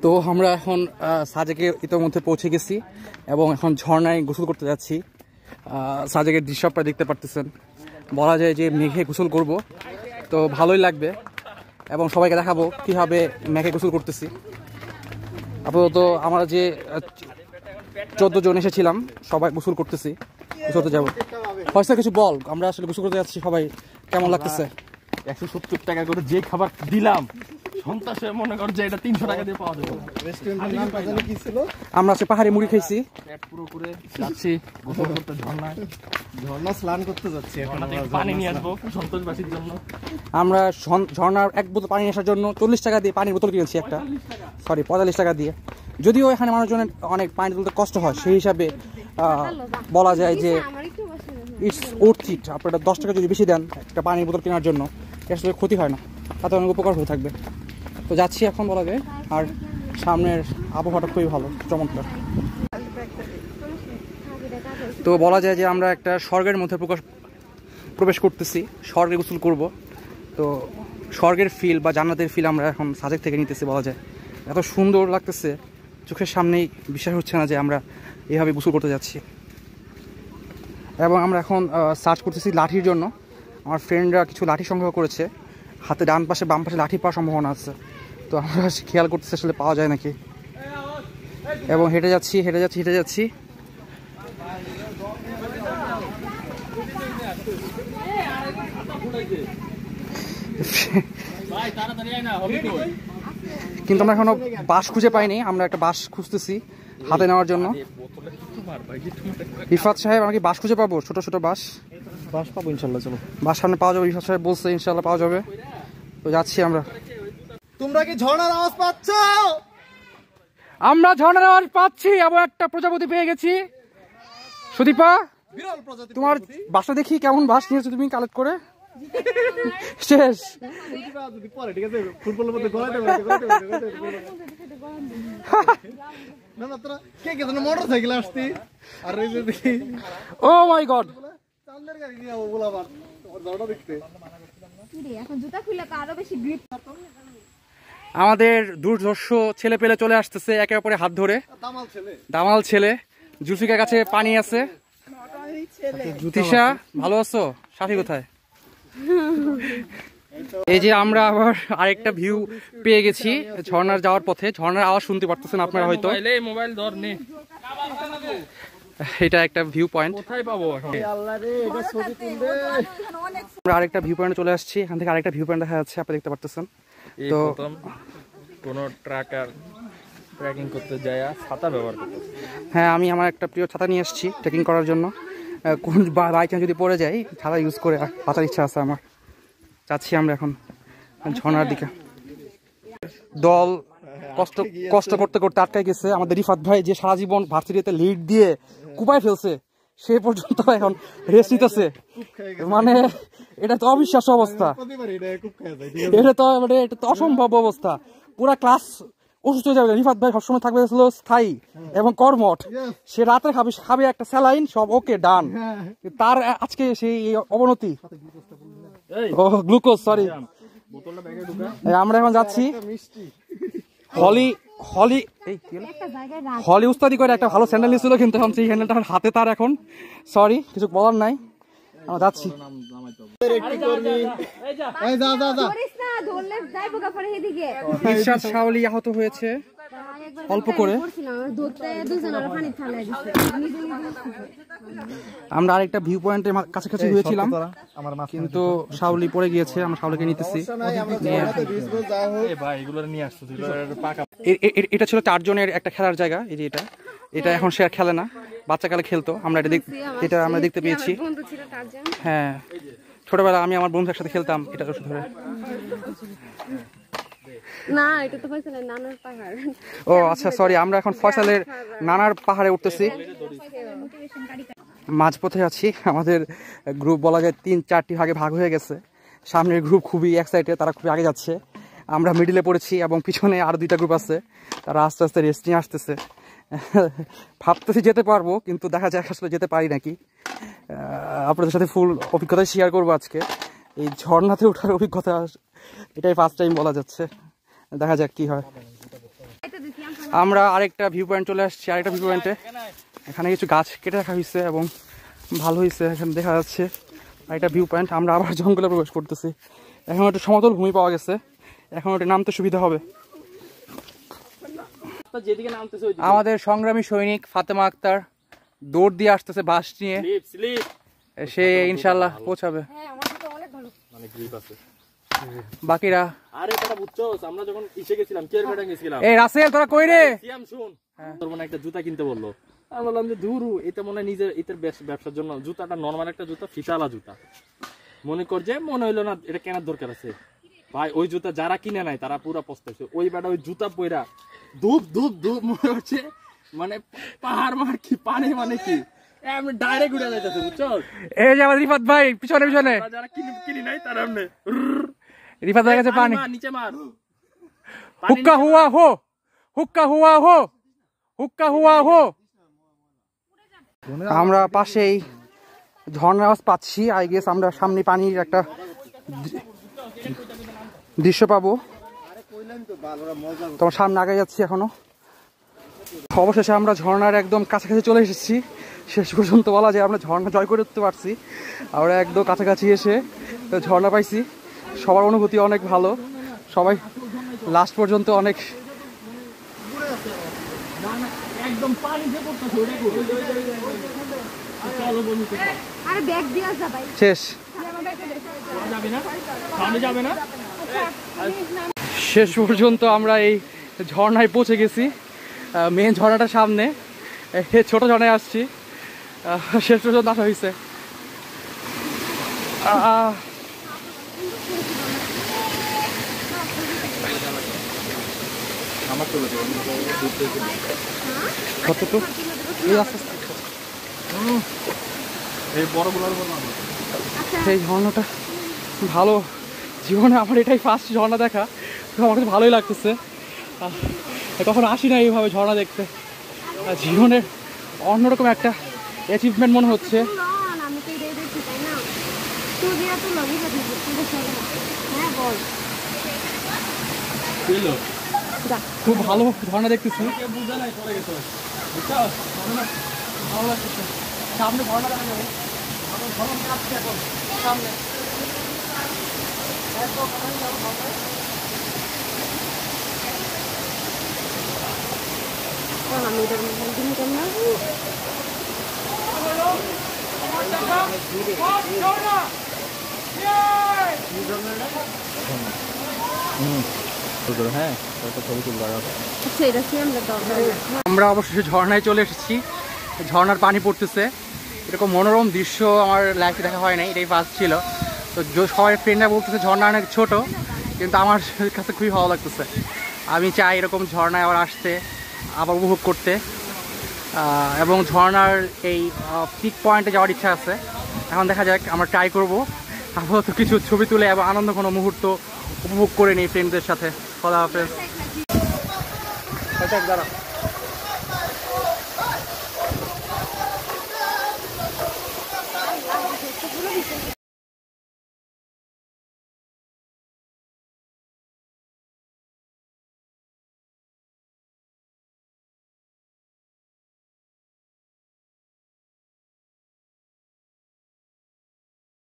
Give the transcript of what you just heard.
তো আমরা এখন সাজেকে ইতিমধ্যে পৌঁছে গেছি এবং এখন ঝর্ণায় গোসল করতে যাচ্ছি। সাজেকের দৃশ্যটা দেখতে পারতেছেন, বলা যায় যে মেঘে গোসল করব, তো ভালোই লাগবে এবং সবাইকে দেখাবো কীভাবে মেঘে গোসল করতেছি। আপাতত আমরা যে 14 জন এসেছিলাম সবাই গোসল করতেছি, গোসল করতে যাবো। হয়তো কিছু বল, আমরা আসলে গোসল করতে যাচ্ছি, সবাই কেমন লাগতেছে? 170 টাকা করে যে খাবার দিলাম সন্তাসে মনে কর যে এটা 300 টাকা দিয়ে পাওয়া যাবে। রেস্টুরেন্টের নাম জানি কি ছিল? আমরা আজকে পাহাড়ি মুড়ি খাইছি, পেট পুরো করে যাচ্ছি গোসল করতে ঝর্ণায়, ঝর্ণা স্নান করতে যাচ্ছি। এখন পানি নিয়ে আসবো সন্তোষবাসীর জন্য। আমরা ঝর্ণার এক বোতল পানি আসার জন্য 40 টাকা দিয়ে পানির বোতল কিনেছি, 45 টাকা দিয়ে। যদিও এখানে মানুষজনের অনেক পানি তুলতে কষ্ট হয়, সেই হিসাবে বলা যায় যে ইটস ওর্থ ইট। আপনারা 10 টাকা যদি বেশি দেন একটা পানির বোতল কেনার জন্য, আসলে ক্ষতি হয় না, তাতে অনেক উপকার হয়ে থাকবে। তো যাচ্ছি এখন বলা যায়, আর সামনের আবহাওয়াটা খুবই ভালো, চমৎকার। তো বলা যায় যে আমরা একটা স্বর্গের মধ্যে প্রবেশ করতেছি, স্বর্গে গোসল করব। তো স্বর্গের ফিল বা জান্নাতের ফিল আমরা এখন সাজেক থেকে নিতেছি বলা যায়। এত সুন্দর লাগতেছে, চোখের সামনেই বিশ্বাস হচ্ছে না যে আমরা এইভাবে গোসল করতে যাচ্ছি। এবং আমরা এখন সার্চ করতেছি লাঠির জন্য। আমার ফ্রেন্ডরা কিছু লাঠি সংগ্রহ করেছে, হাতে ডান পাশে বাম পাশে লাঠি পাওয়ার সম্ভাবনা আছে। তো আমরা খেয়াল করতেছি আসলে পাওয়া যায় নাকি, এবং হেঁটে যাচ্ছি। কিন্তু আমরা এখনো বাঁশ খুঁজে পাইনি, আমরা একটা বাঁশ খুঁজতেছি হাতে নেওয়ার জন্য। রিফাত সাহেব, আমরা কি বাঁশ খুঁজে পাবো? ছোট ছোট বাঁশ পাবো ইনশাল্লাহ। চলো, বাঁশ সামনে পাওয়া যাবে, রিফাত সাহেব বলছে ইনশাল্লাহ পাওয়া যাবে। তো যাচ্ছি আমরা। তোমরা কি ঝর্ণার আওয়াজ পাচ্ছ? আমরা ঝর্ণার আওয়াজ পাচ্ছি এবং একটা প্রজাপতি পেয়ে গেছি। সুদীপা, তোমার বাসা দেখি কেমন বাঁশ নিয়েছো তুমি কালেক্ট করে। শেষ। মোটরসাইকেল আসতি আর ও মাই গড, আমাদের দুর্ধর্ষ ছেলে পেলে চলে আসতেছে একে অপরে হাত ধরে। দামাল ছেলে। জুলফিকার কাছে পানি আছে। তিশা, ভালো আছো? সাথী কোথায়? এই যে আমরা আবার আরেকটা ভিউ পেয়ে গেছি ঝর্ণার যাওয়ার পথে। ঝর্ণার আওয়াজ শুনতে পারতেছেন আপনারা হয়তো। এটা একটা ভিউ পয়েন্ট। আমরা আরেকটা ভিউ পয়েন্টে চলে আসছি, এখান থেকে আরেকটা ভিউ পয়েন্ট দেখা যাচ্ছে, আপনি দেখতে পারতেছেন। তো কোন ট্রাকার ট্রেকিং করতে যায় ছাতা ব্যবহার করতে। হ্যাঁ, আমি আমার একটা প্রিয় ছাতা নিয়ে এসেছি ট্রেকিং করার জন্য। কোন বাই চান্স যদি পড়ে যাই, ছাতা ইউজ করে বাঁচার ইচ্ছা আছে আমার। যাচ্ছি আমরা এখন ঝর্ণার দিকে। দল কষ্ট করতে করতে আটকায় গেছে। আমাদের রিফাত ভাই যে সারা জীবন ভার্সিটিতে লিড দিয়ে কুপায় ফেলছে, সে পর্যন্ত এখন রেস্ট নিতেছে। মানে এটা তো অবিশ্বাস্য অবস্থা, এটা তো অসম্ভব অবস্থা। পুরা ক্লাস অসুস্থ হয়ে যাবে। রিফাত ভাই সবসময় থাকবে স্থায়ী এবং কর্মঠ। সে রাতে খাবে একটা স্যালাইন, সব ওকে ডান। তার আজকে সেই অবনতি। ও গ্লুকোজ, সরি। আমরা এখন যাচ্ছি হলি উস্তাদি করে একটা ভালো স্যান্ডেল নিয়েছিল, কিন্তু এখন সেই হ্যান্ডেলটা হাতে তার এখন। সরি, কিছু বলার নাই, আমরা যাচ্ছি। শাওলি আহত হয়েছে অল্প করে। আমরা আরেকটা ভিউ পয়েন্টের কাছাকাছি হয়েছিলাম, কিন্তু শাওলি পড়ে গিয়েছে। আমরা শাওলিকে নিতেছি। এটা ছিল 4 জনের একটা খেলার জায়গা। এই যে এটা এখন সে আর খেলে না, বাচ্চাকালে খেলতো। এটা আমরা দেখতে পেয়েছি। হ্যাঁ, ছোটবেলা আমি আমার বন্ধুদের সাথে খেলতাম এটা ধরে। না, এটা তো ফয়সালের নানার পাহাড়। ও আচ্ছা, সরি। আমরা এখন ফয়সালের নানার পাহাড়ে উঠতেছি। মাঝপথে আছি। আমাদের গ্রুপ বলা যায় 3-4টি ভাগে ভাগ হয়ে গেছে। সামনের গ্রুপ খুবই এক্সাইটেড, তারা খুবই আগে যাচ্ছে। আমরা মিডিলে পড়েছি এবং পিছনে আরো 2টা গ্রুপ আছে, তারা আস্তে আস্তে রেস্ট নিয়ে আসতেছে। ভাবতেছি যেতে পারবো, কিন্তু দেখা যাক আসলে যেতে পারি নাকি। আপনাদের সাথে ফুল অভিজ্ঞতা শেয়ার করবো আজকে। এই ঝর্ণাতে ওঠার অভিজ্ঞতা এটাই ফার্স্ট টাইম বলা যাচ্ছে। দেখা যাক কি হয়। আমরা আরেকটা ভিউ পয়েন্ট চলে আসছি, আরেকটা ভিউ পয়েন্টে। এখানে কিছু গাছ কেটে রাখা হয়েছে এবং ভালো হয়েছে, এখানে দেখা যাচ্ছে আরেকটা ভিউ পয়েন্ট। আমরা আবার জঙ্গলে প্রবেশ করতেছি। এখন একটু সমতল ভূমি পাওয়া গেছে, এখন ওটা নামতে সুবিধা হবে। আমাদের সংগ্রামী সৈনিক ফাতেমা আক্তার দৌড় দিয়ে আসতেছে বাস নিয়ে, সে ইনশাল্লাহ পৌঁছাবে। বাকিরা আরে এটা বুঝছো, আমরা যখন ইসে গেছিলাম কেয়ারবেটা গেছিলাম, এই রাসেল তোরা কই রে? সিয়াম শুন, তোর মনে একটা জুতা কিনতে বললো। আমি বললাম যে ধুরু, এটা মনে হয় নিজের এটার ব্যবসার জন্য জুতাটা, নরমাল একটা জুতা, ফিতালা জুতা। মনে কর যে মনে হইলো না এটা কেনার দরকার আছে ভাই। ওই জুতা যারা কিনে নাই তারা পুরা পস্তাইছে। ওই বেটা ওই জুতা পয়রা ধূপ ধূপ ধূপ মনে হচ্ছে মানে পাহাড় মার কি পানি মানে কি এমনি ডাইরেক্ট উড়ে যাইতেছে বুঝছো। এই যে আমার রিফাত ভাই পিছনে পিছনে, যারা কিনি নাই তারা এমনি রিফাত ভাই কাছে পানি, নিচে মার, হুক্কা হুয়া হো, হুক্কা হুয়া হো, হুক্কা হুয়া হো। আমরা পাশেই ঝর্ণার আওয়াজ পাচ্ছি। আই গেস আমরা সামনে পানির একটা দৃশ্য পাবো। তোমার সামনে আগে যাচ্ছি এখনো। অবশেষে আমরা ঝর্ণার একদম কাছাকাছি চলে এসেছি। শেষ পর্যন্ত বলা যায় আমরা ঝর্ণা জয় করে উঠতে পারছি। আমরা একদম কাছাকাছি এসে ঝর্ণা পাইছি। সবার অনুভূতি অনেক ভালো, সবাই লাস্ট পর্যন্ত অনেক একদম পানি দিয়ে পড়তেছে। আরে ব্যাগ দিয়া যা ভাই, শেষ। যাবে না, সামনে যাবে না। শেষ পর্যন্ত আমরা এই ঝর্ণায় পৌঁছে গেছি। মেন ঝর্ণাটার সামনে, ছোট ঝর্ণায় আসছি। শেষ পর্যন্ত আসা হয়েছে। এই ঝর্ণাটা ভালো, জীবনে আমার এটাই ফার্স্ট ঝর্ণা দেখা, তো আমার কাছে ভালোই লাগতেছে। কখনো আসি না এইভাবে ঝর্ণা দেখতে, জীবনের অন্যরকম একটা অ্যাচিভমেন্ট মনে হচ্ছে। আমি তো এটাই দেখছি তাই না, তুই দিয়া তো লগি যাবি তুই সব। হ্যাঁ বল, খুব ভালো ঝর্ণা দেখতেছি। সামনে ঝর্ণা দেখা যাবে, সামনে আমি এটার মধ্যে নিতাম না। আচ্ছা এটা কি আমরা দরকার? আমরা অবশ্যই ঝর্ণায় চলে এসেছি। ঝর্ণার পানি পড়তেছে, এরকম মনোরম দৃশ্য আমার লাইফে দেখা হয় নাই, এটাই ফার্স্ট ছিল। তো সবাই ফ্রেন্ডরা বলতেছে ঝর্ণা অনেক ছোট, কিন্তু আমার কাছে খুবই ভালো লাগতেছে। আমি চাই এরকম ঝর্ণায় আবার আসতে, আবার উপভোগ করতে, এবং ঝর্ণার এই পিক পয়েন্টে যাওয়ার ইচ্ছা আছে। এখন দেখা যাক, আমরা ট্রাই করবো। আপাতত কিছু ছবি তুলে এবং আনন্দ কোনো মুহূর্ত উপভোগ করে নিই ফ্রেন্ডদের সাথে। খোদা হাফেজ। দাঁড়া।